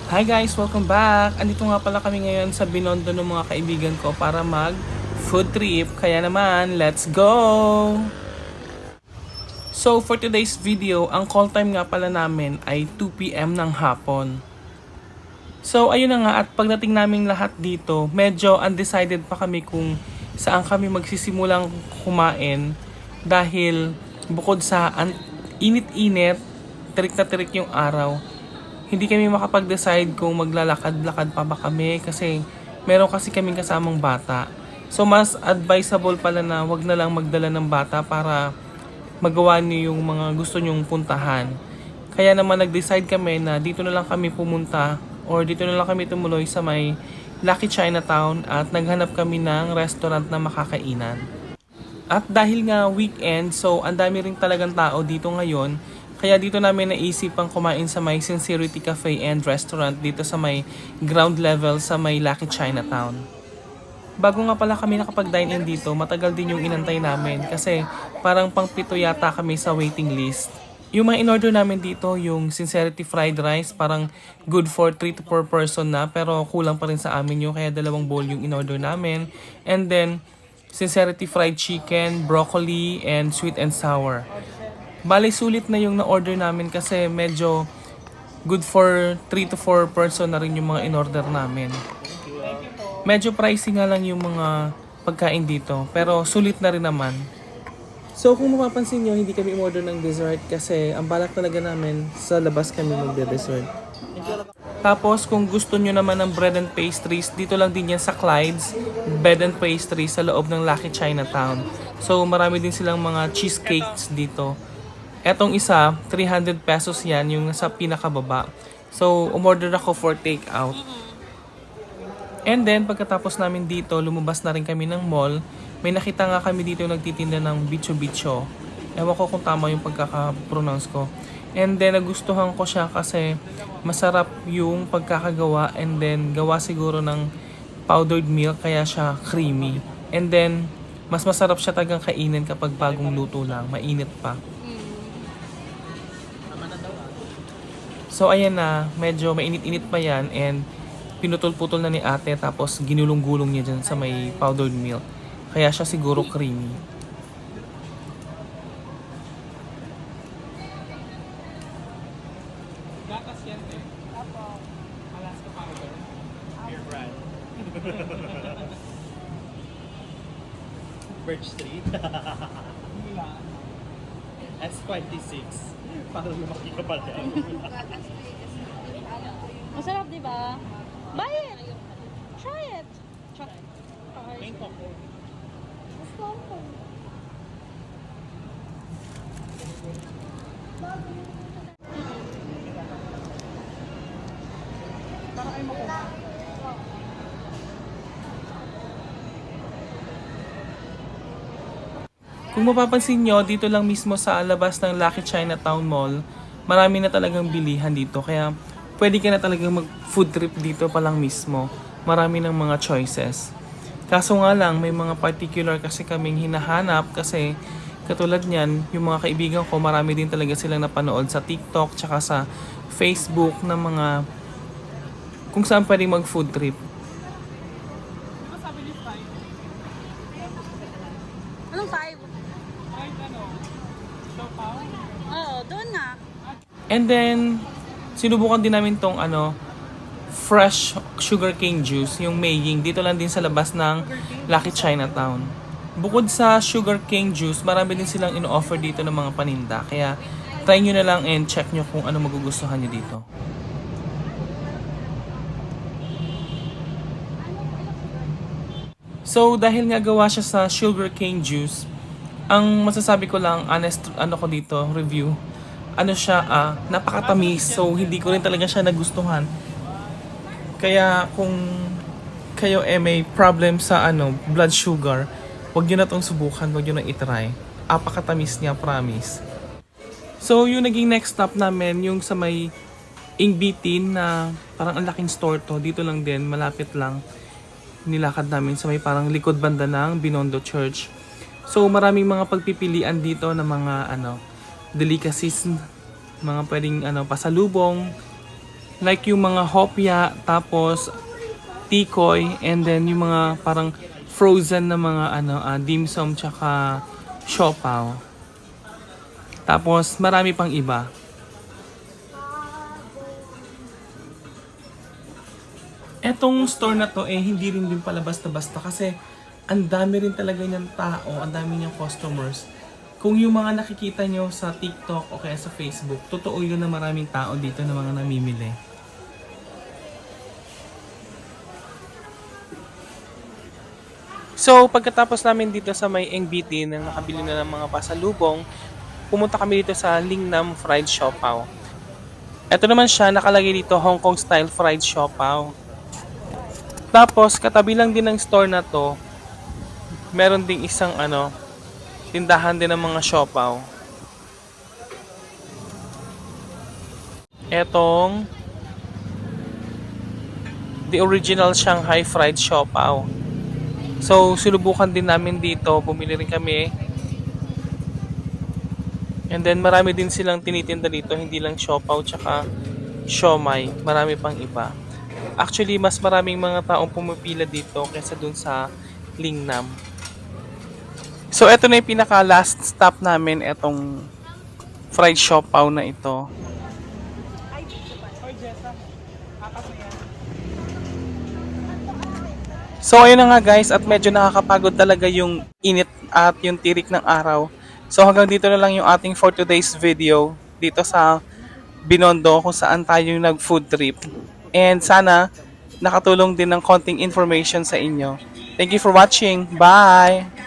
Hi guys! Welcome back! Andito nga pala kami ngayon sa Binondo ng mga kaibigan ko para mag food trip. Kaya naman, let's go! So for today's video, ang call time nga pala namin ay 2 PM ng hapon. So ayun na nga, at pagdating naming lahat dito, medyo undecided pa kami kung saan kami magsisimulang kumain dahil bukod sa init-init, tirik na tirik yung araw, hindi kami makapag-decide kung maglalakad-lakad pa ba kami kasi meron kasi kaming kasamang bata. So mas advisable pala na wag na lang magdala ng bata para magawa niyo yung mga gusto nyong puntahan. Kaya naman nag-decide kami na dito na lang kami pumunta or dito na lang kami tumuloy sa may Lucky Chinatown at naghanap kami ng restaurant na makakainan. At dahil nga weekend, so ang dami rin talagang tao dito ngayon. Kaya dito namin naisipang kumain sa may Sincerity Cafe and Restaurant dito sa may ground level sa may Lucky Chinatown. Bago nga pala kami nakapag-dine in dito, matagal din yung inantay namin kasi parang pang-pito yata kami sa waiting list. Yung mga in-order namin dito, yung Sincerity Fried Rice, parang good for 3 to 4 person na pero kulang pa rin sa amin yung kaya 2 bowl yung in-order namin. And then, Sincerity Fried Chicken, Broccoli, and Sweet and Sour. Bali, sulit na yung na-order namin kasi medyo good for 3 to 4 person na rin yung mga in-order namin. Medyo pricey nga lang yung mga pagkain dito, pero sulit na rin naman. So kung mapapansin nyo, hindi kami order ng dessert kasi ang balak talaga namin sa labas kami magde-dessert. Tapos kung gusto nyo naman ng bread and pastries, dito lang din yan sa Clyde's Bread and Pastries sa loob ng Lucky Chinatown. So marami din silang mga cheesecakes dito. Etong isa, 300 pesos yan, yung nasa pinakababa. So, umorder ako for takeout. And then, pagkatapos namin dito, lumabas na rin kami ng mall. May nakita nga kami dito yung nagtitinda ng bicho-bicho. Ewan ko kung tama yung pagkaka-pronounce ko. And then, nagustuhan ko siya kasi masarap yung pagkakagawa. And then, gawa siguro ng powdered milk, kaya siya creamy. And then, mas masarap siya tagang kainin kapag bagong luto lang. Mainit pa. So ayan na, medyo mainit-init pa yan and pinutol-putol na ni ate tapos ginulong-gulong niya dyan sa may powdered milk. Kaya siya siguro creamy. Gatas yan eh. Alaska powder. Beer brand. Birch Street. S26. Parang lumaki ka pala. Masarap, di ba? Buy it! Try it! Try it. Bangkok. Gusto ko. Kung mapapansin nyo, dito lang mismo sa labas ng Lucky Chinatown Mall, marami na talagang bilihan dito. Kaya pwede ka na talagang mag-food trip dito pa lang mismo. Marami ng mga choices. Kaso nga lang, may mga particular kasi kaming hinahanap kasi katulad niyan, yung mga kaibigan ko, marami din talaga silang napanood sa TikTok tsaka sa Facebook na mga kung saan pwedeng mag-food trip. Anong five? Oo, doon nga. And then, sinubukan din namin tong fresh sugarcane juice, yung Meiying. Dito lang din sa labas ng Lucky Chinatown. Bukod sa sugarcane juice, marami din silang ino-offer dito ng mga paninda. Kaya, try nyo na lang and check nyo kung ano magugustuhan nyo dito. So, dahil nga gawa siya sa sugarcane juice, ang masasabi ko lang, honest ko dito, review, napakatamis. So, hindi ko rin talaga siya nagustuhan. Kaya, kung kayo may problem sa blood sugar, wag nyo na itong subukan, wag nyo na itry. Apakatamis niya, promise. So, yung naging next stop namin, yung sa may Ingbitin na parang ang laking store to. Dito lang din, malapit lang. Nilakad namin sa may parang likod banda ng Binondo Church. So maraming mga pagpipilian dito ng mga delicacies, mga pwedeng pasalubong, Like yung mga hopya, tapos tikoy, and then yung mga parang frozen na mga dim sum tsaka siopaw. Tapos marami pang iba. Etong store na to hindi rin din pala basta-basta kasi ang dami rin talaga niyang tao, ang dami niyang customers. Kung yung mga nakikita nyo sa TikTok o kaya sa Facebook, totoo yun na maraming tao dito na mga namimili. So, pagkatapos namin dito sa may NBT na nakabili na ng mga pasalubong, pumunta kami dito sa Lingnam Fried Siopaw. Ito naman siya, nakalagay dito Hong Kong Style Fried Siopaw. Tapos, katabi lang din ng store na to, meron ding isang tindahan din ng mga siopaw. Etong the original Shanghai Fried Siopaw. So, sinubukan din namin dito, bumili rin kami. And then, marami din silang tinitinda dito, hindi lang siopaw tsaka siomai, marami pang iba. Actually, mas maraming mga taong pumipila dito kaysa dun sa Lingnam. So, eto na yung pinaka last stop namin, etong fried siopaw na ito. So, ayun na nga guys, at medyo nakakapagod talaga yung init at yung tirik ng araw. So, hanggang dito na lang yung ating for today's video dito sa Binondo kung saan tayo nag-food trip. And sana nakatulong din ng konting information sa inyo. Thank you for watching. Bye!